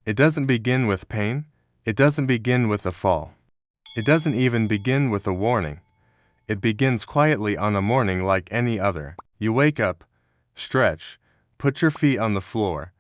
It doesn't begin with pain. It doesn't begin with a fall. It doesn't even begin with a warning. It begins quietly on a morning like any other. You wake up, stretch, put your feet on the floor,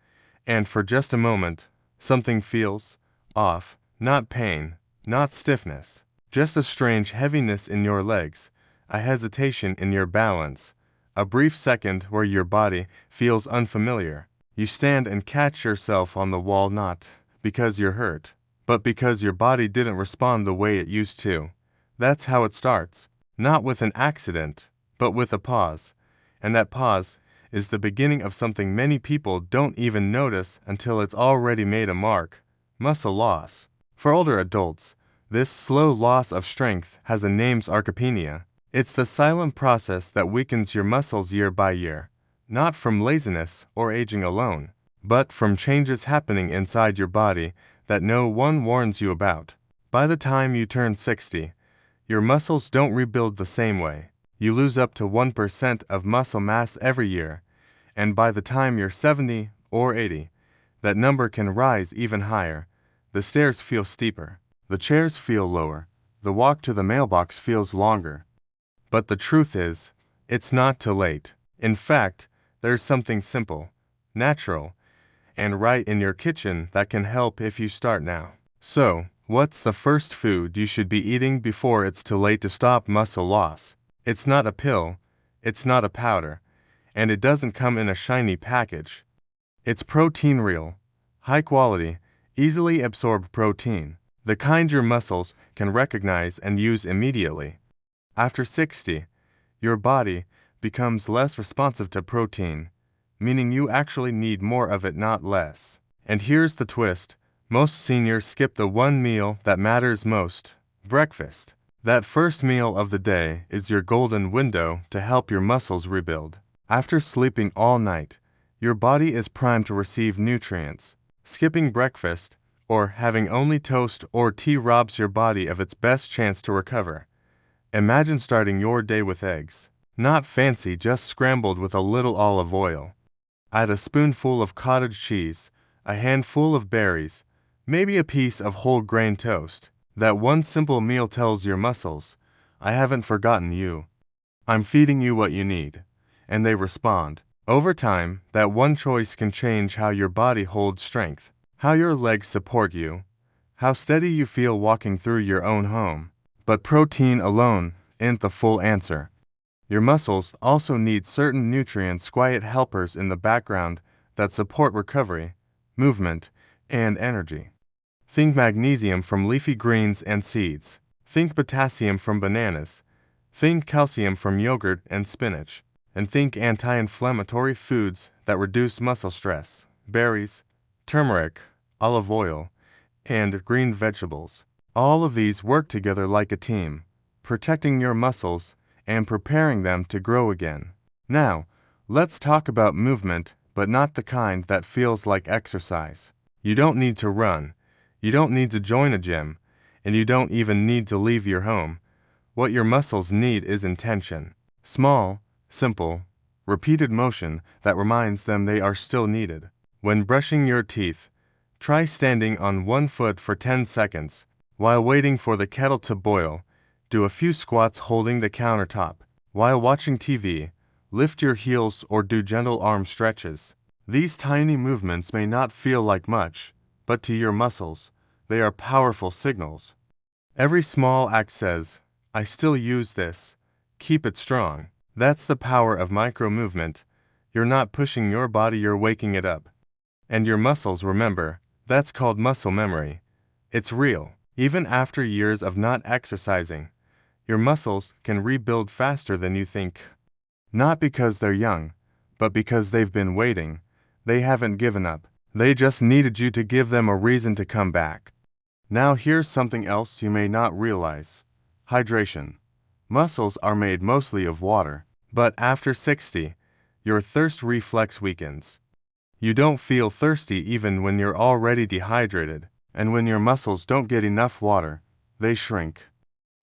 and for just a moment, something feels off. Not pain, not stiffness, just a strange heaviness in your legs, a hesitation in your balance, a brief second where your body feels unfamiliar. You stand and catch yourself on the wall not because you're hurt, but because your body didn't respond the way it used to. That's how it starts, not with an accident, but with a pause. And that pause is the beginning of something many people don't even notice until it's already made a mark: muscle loss. For older adults, this slow loss of strength has a name: sarcopenia. It's the silent process that weakens your muscles year by year, not from laziness or aging alone, but from changes happening inside your body that no one warns you about. By the time you turn 60, your muscles don't rebuild the same way. You lose up to 1% of muscle mass every year, and by the time you're 70 or 80, that number can rise even higher. The stairs feel steeper, the chairs feel lower, the walk to the mailbox feels longer. But the truth is, it's not too late. In fact, there's something simple, natural, and right in your kitchen that can help if you start now. So, what's the first food you should be eating before it's too late to stop muscle loss? It's not a pill, it's not a powder, and it doesn't come in a shiny package. It's protein, real, high quality, easily absorbed protein, the kind your muscles can recognize and use immediately. After 60, your body becomes less responsive to protein, meaning you actually need more of it, not less. And here's the twist: most seniors skip the one meal that matters most: breakfast. That first meal of the day is your golden window to help your muscles rebuild. After sleeping all night, your body is primed to receive nutrients. Skipping breakfast, or having only toast or tea, robs your body of its best chance to recover. Imagine starting your day with eggs. Not fancy, just scrambled with a little olive oil. Add a spoonful of cottage cheese, a handful of berries, maybe a piece of whole grain toast. That one simple meal tells your muscles, I haven't forgotten you. I'm feeding you what you need. And they respond. Over time, that one choice can change how your body holds strength, how your legs support you, how steady you feel walking through your own home. But protein alone isn't the full answer. Your muscles also need certain nutrients, quiet helpers in the background that support recovery, movement, and energy. Think magnesium from leafy greens and seeds. Think potassium from bananas. Think calcium from yogurt and spinach. And think anti-inflammatory foods that reduce muscle stress: berries, turmeric, olive oil, and green vegetables. All of these work together like a team, protecting your muscles and preparing them to grow again. Now, let's talk about movement, but not the kind that feels like exercise. You don't need to run, you don't need to join a gym, and you don't even need to leave your home. What your muscles need is intention. Small, simple, repeated motion that reminds them they are still needed. When brushing your teeth, try standing on one foot for 10 seconds. While waiting for the kettle to boil, do a few squats holding the countertop. While watching TV, lift your heels or do gentle arm stretches. These tiny movements may not feel like much, but to your muscles, they are powerful signals. Every small act says, I still use this. Keep it strong. That's the power of micro movement. You're not pushing your body, you're waking it up. And your muscles remember. That's called muscle memory. It's real. Even after years of not exercising, your muscles can rebuild faster than you think. Not because they're young, but because they've been waiting. They haven't given up. They just needed you to give them a reason to come back. Now here's something else you may not realize. Hydration. Muscles are made mostly of water, but after 60, your thirst reflex weakens. You don't feel thirsty even when you're already dehydrated, and when your muscles don't get enough water, they shrink.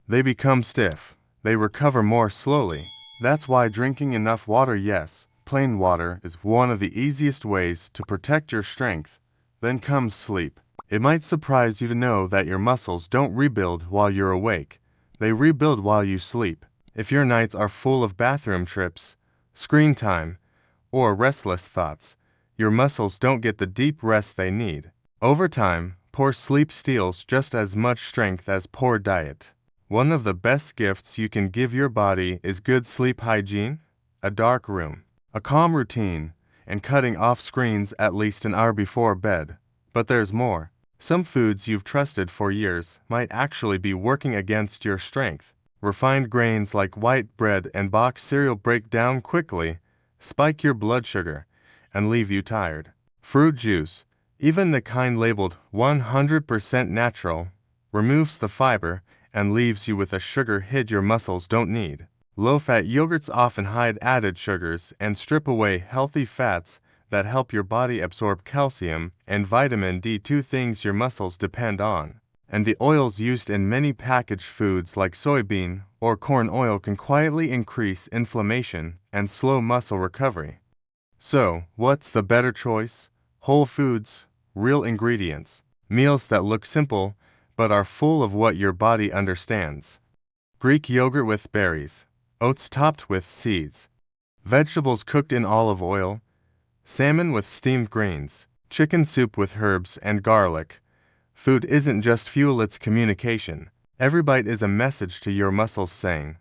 They become stiff. They recover more slowly. That's why drinking enough water, yes, plain water, is one of the easiest ways to protect your strength. Then comes sleep. It might surprise you to know that your muscles don't rebuild while you're awake. They rebuild while you sleep. If your nights are full of bathroom trips, screen time, or restless thoughts, your muscles don't get the deep rest they need. Over time, poor sleep steals just as much strength as poor diet. One of the best gifts you can give your body is good sleep hygiene, a dark room, a calm routine, and cutting off screens at least an hour before bed. But there's more. Some foods you've trusted for years might actually be working against your strength. Refined grains like white bread and box cereal break down quickly, spike your blood sugar, and leave you tired. Fruit juice, even the kind labeled 100% natural, removes the fiber and leaves you with a sugar hit your muscles don't need. Low-fat yogurts often hide added sugars and strip away healthy fats that help your body absorb calcium and vitamin D, two things your muscles depend on. And the oils used in many packaged foods like soybean or corn oil can quietly increase inflammation and slow muscle recovery. So, what's the better choice? Whole foods, real ingredients, meals that look simple but are full of what your body understands. Greek yogurt with berries, oats topped with seeds, vegetables cooked in olive oil, salmon with steamed grains, chicken soup with herbs and garlic. Food isn't just fuel, it's communication. Every bite is a message to your muscles saying,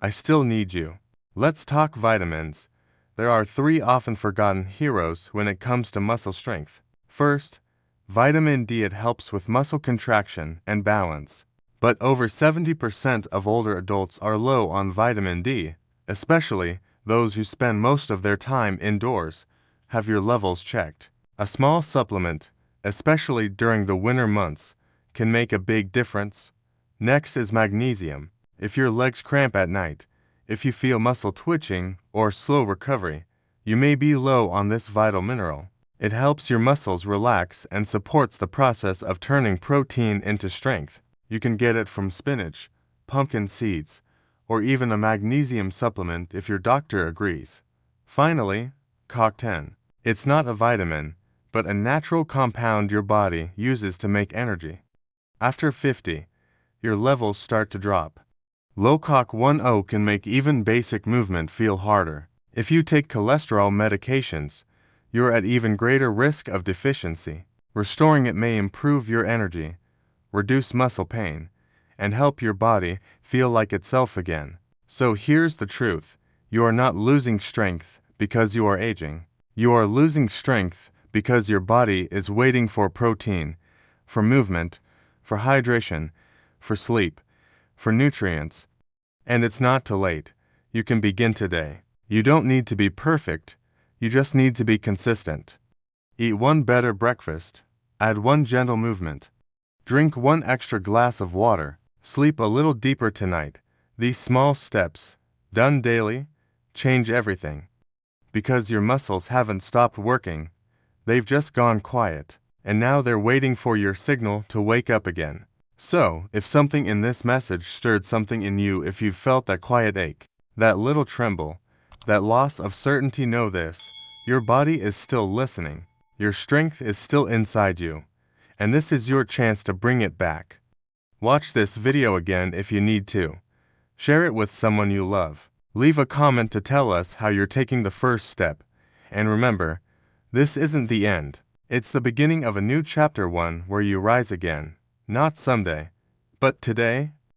I still need you. Let's talk vitamins. There are 3 often forgotten heroes when it comes to muscle strength. First, vitamin D. It helps with muscle contraction and balance. But over 70% of older adults are low on vitamin D, especially those who spend most of their time indoors. Have your levels checked. A small supplement, especially during the winter months, can make a big difference. Next is magnesium. If your legs cramp at night, if you feel muscle twitching or slow recovery, you may be low on this vital mineral. It helps your muscles relax and supports the process of turning protein into strength. You can get it from spinach, pumpkin seeds, or even a magnesium supplement if your doctor agrees. Finally, CoQ10. It's not a vitamin, but a natural compound your body uses to make energy. After 50, your levels start to drop. Low CoQ10 can make even basic movement feel harder. If you take cholesterol medications, you're at even greater risk of deficiency. Restoring it may improve your energy, reduce muscle pain, and help your body feel like itself again. So here's the truth. You are not losing strength because you are aging. You are losing strength because your body is waiting for protein, for movement, for hydration, for sleep, for nutrients. And it's not too late. You can begin today. You don't need to be perfect. You just need to be consistent. Eat 1 better breakfast. Add 1 gentle movement. Drink 1 extra glass of water. Sleep a little deeper tonight. These small steps, done daily, change everything. Because your muscles haven't stopped working. They've just gone quiet. And now they're waiting for your signal to wake up again. So, if something in this message stirred something in you, if you felt that quiet ache, that little tremble, that loss of certainty, know this: your body is still listening. Your strength is still inside you. And this is your chance to bring it back. Watch this video again if you need to. Share it with someone you love. Leave a comment to tell us how you're taking the first step. And remember, this isn't the end. It's the beginning of a new chapter, one where you rise again. Not someday, but today.